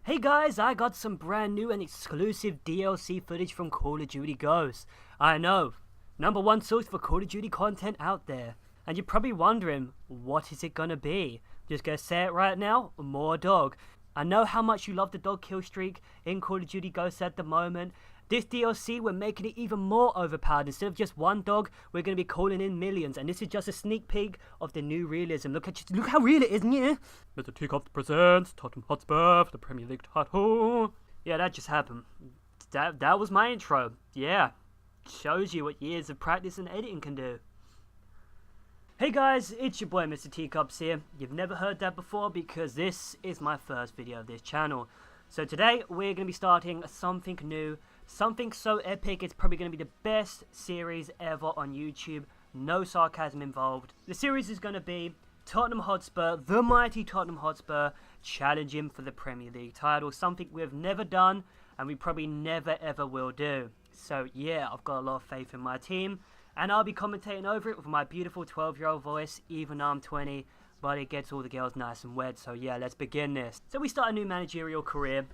Hey guys, I got some brand new and exclusive DLC footage from Call of Duty Ghosts. I know, #1 source for Call of Duty content out there. And you're probably wondering, what is it gonna be? Just gonna say it right now, more dog. I know how much you love the dog kill streak in Call of Duty Ghosts at the moment. This DLC, we're making it even more overpowered. Instead of just one dog, we're going to be calling in millions. And this is just a sneak peek of the new realism. Look how real it is, yeah? Mr. Teacup presents Tottenham Hotspur for the Premier League title. Yeah, that just happened. That was my intro. Yeah. Shows you what years of practice and editing can do. Hey guys, it's your boy Mr. Teacups here. You've never heard that before because this is my first video of this channel. So today, we're going to be starting something new. Something so epic, it's probably going to be the best series ever on YouTube. No sarcasm involved. The series is going to be Tottenham Hotspur, the mighty Tottenham Hotspur, challenging for the Premier League title. Something we've never done, and we probably never ever will do. So yeah, I've got a lot of faith in my team, and I'll be commentating over it with my beautiful 12-year-old voice, even though I'm 20, but it gets all the girls nice and wet. So yeah, let's begin this. So we start a new managerial career.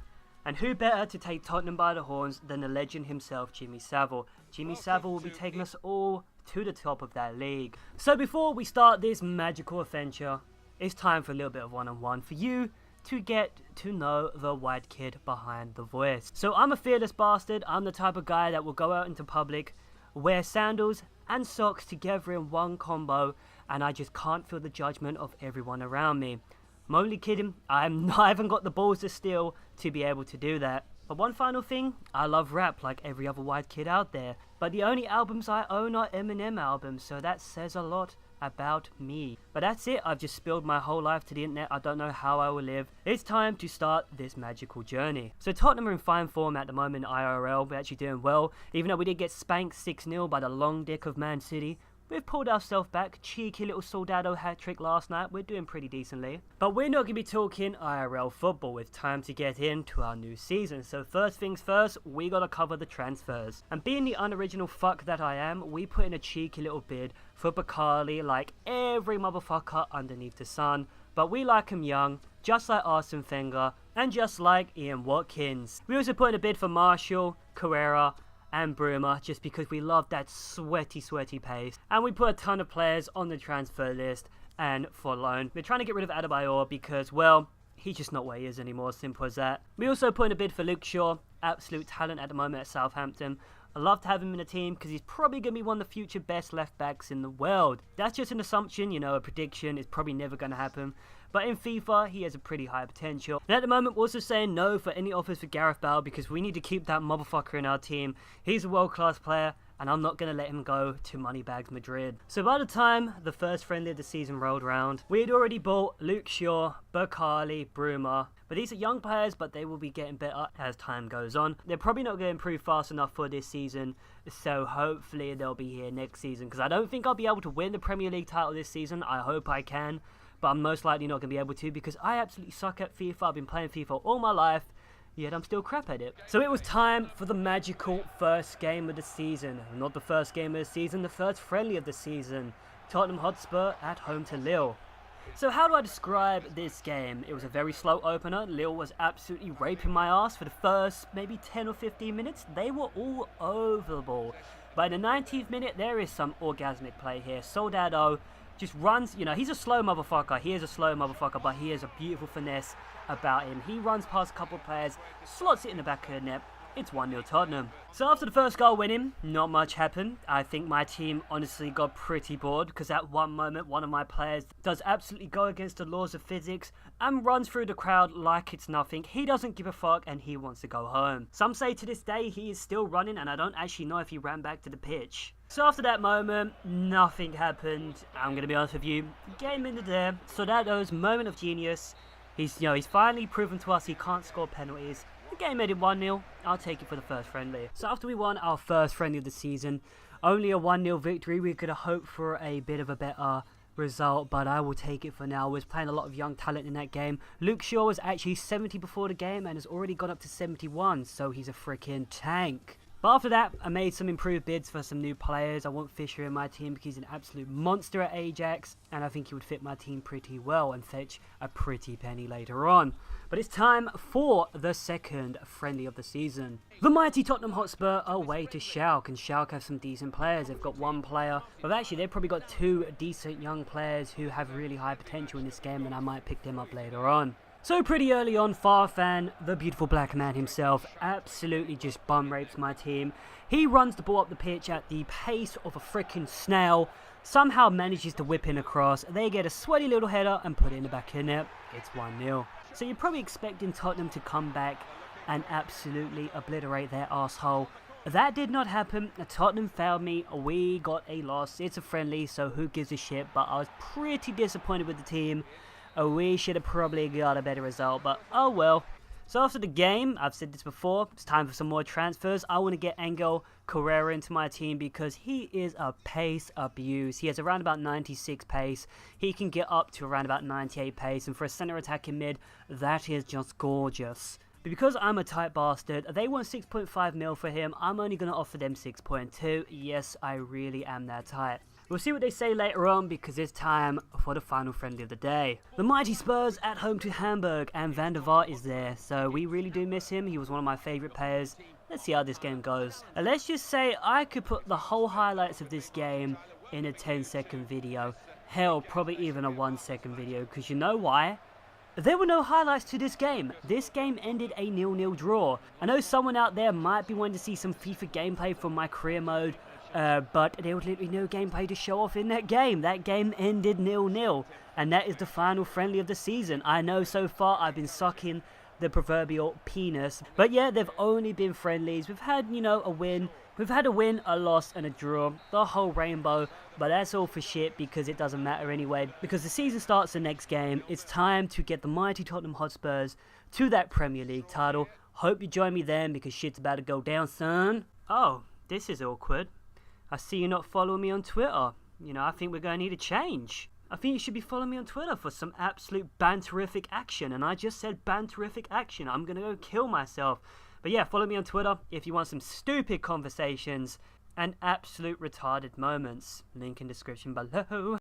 And who better to take Tottenham by the horns than the legend himself, Jimmy Savile. Jimmy Savile will be taking us all to the top of that league. So before we start this magical adventure, it's time for a little bit of one-on-one for you to get to know the white kid behind the voice. So I'm a fearless bastard. I'm the type of guy that will go out into public, wear sandals and socks together in one combo, and I just can't feel the judgment of everyone around me. I'm only kidding, I haven't got the balls to steal to be able to do that. But one final thing, I love rap like every other white kid out there. But the only albums I own are Eminem albums, so that says a lot about me. But that's it, I've just spilled my whole life to the internet. I don't know how I will live. It's time to start this magical journey. So Tottenham are in fine form at the moment in IRL. We're actually doing well, even though we did get spanked 6-0 by the long dick of Man City. We've pulled ourselves back, cheeky little Soldado hat-trick last night, we're doing pretty decently. But we're not going to be talking IRL football, it's time to get into our new season. So first things first, we got to cover the transfers. And being the unoriginal fuck that I am, we put in a cheeky little bid for Bakali like every motherfucker underneath the sun. But we like him young, just like Arsene Wenger, and just like Ian Watkins. We also put in a bid for Marshall, Carrera, and Bruma, just because we love that sweaty pace. And we put a ton of players on the transfer list and for loan. We're trying to get rid of Adebayor because, well, he's just not where he is anymore, simple as that. We also put in a bid for Luke Shaw, absolute talent at the moment at Southampton. I love to have him in the team because he's probably going to be one of the future best left backs in the world. That's just an assumption, you know, a prediction. It's probably never going to happen. But in FIFA, he has a pretty high potential. And at the moment, we're also saying no for any offers for Gareth Bale because we need to keep that motherfucker in our team. He's a world-class player, and I'm not going to let him go to Moneybags Madrid. So by the time the first friendly of the season rolled around, we had already bought Luke Shaw, Bakali, Bruma. But these are young players, but they will be getting better as time goes on. They're probably not going to improve fast enough for this season, so hopefully they'll be here next season. Because I don't think I'll be able to win the Premier League title this season. I hope I can, but I'm most likely not going to be able to because I absolutely suck at FIFA. I've been playing FIFA all my life, yet I'm still crap at it. So it was time for the magical first game of the season. Not the first game of the season, the first friendly of the season. Tottenham Hotspur at home to Lille. So how do I describe this game? It was a very slow opener. Lille was absolutely raping my ass for the first maybe 10 or 15 minutes. They were all over the ball. By the 19th minute, there is some orgasmic play here. Soldado just runs, you know, he's a slow motherfucker. He is a slow motherfucker, but he has a beautiful finesse about him. He runs past a couple of players, slots it in the back of the net. It's 1-0 Tottenham. So after the first goal winning, not much happened. I think my team honestly got pretty bored because at one moment, one of my players does absolutely go against the laws of physics and runs through the crowd like it's nothing. He doesn't give a fuck and he wants to go home. Some say to this day he is still running and I don't actually know if he ran back to the pitch. So after that moment, nothing happened. I'm going to be honest with you. Game ended there. Soldado's moment of genius. He's finally proven to us he can't score penalties. The game ended 1-0. I'll take it for the first friendly. So after we won our first friendly of the season, only a 1-0 victory, we could have hoped for a bit of a better result, but I will take it for now. We was playing a lot of young talent in that game. Luke Shaw was actually 70 before the game and has already gone up to 71, so he's a freaking tank. But after that, I made some improved bids for some new players. I want Fisher in my team because he's an absolute monster at Ajax, and I think he would fit my team pretty well and fetch a pretty penny later on. But it's time for the second friendly of the season. The mighty Tottenham Hotspur are away to Schalke, and Schalke have some decent players. They've got one player, but actually they've probably got two decent young players who have really high potential in this game, and I might pick them up later on. So pretty early on, Farfan, the beautiful black man himself, absolutely just bum rapes my team. He runs the ball up the pitch at the pace of a freaking snail, somehow manages to whip in across. They get a sweaty little header and put it in the back of the net. It's 1-0. So you're probably expecting Tottenham to come back and absolutely obliterate their asshole. That did not happen. Tottenham failed me. We got a loss. It's a friendly, so who gives a shit? But I was pretty disappointed with the team. We should have probably got a better result, but oh well. So after the game, I've said this before, it's time for some more transfers. I want to get Angel Carrera into my team because he is a pace abuse. He has around about 96 pace. He can get up to around about 98 pace, and for a centre attacking mid, that is just gorgeous. But because I'm a tight bastard, they want 6.5 mil for him. I'm only going to offer them 6.2. Yes, I really am that tight. We'll see what they say later on because it's time for the final friendly of the day. The mighty Spurs at home to Hamburg, and Van der Vaart is there, so we really do miss him. He was one of my favourite players. Let's see how this game goes. And let's just say I could put the whole highlights of this game in a 10-second video. Hell, probably even a 1-second video, because you know why? There were no highlights to this game. This game ended a 0-0 draw. I know someone out there might be wanting to see some FIFA gameplay from my career mode, but there was literally no gameplay to show off in that game. That game ended 0-0, and that is the final friendly of the season. I know so far I've been sucking the proverbial penis, but yeah, they've only been friendlies. We've had, you know, a win. We've had a win, a loss, and a draw. The whole rainbow, but that's all for shit because it doesn't matter anyway. Because the season starts the next game. It's time to get the mighty Tottenham Hotspurs to that Premier League title. Hope you join me then because shit's about to go down, son. Oh, this is awkward. I see you're not following me on Twitter. You know, I think we're going to need a change. I think you should be following me on Twitter for some absolute banterific action. And I just said banterific action. I'm going to go kill myself. But yeah, follow me on Twitter if you want some stupid conversations and absolute retarded moments. Link in description below.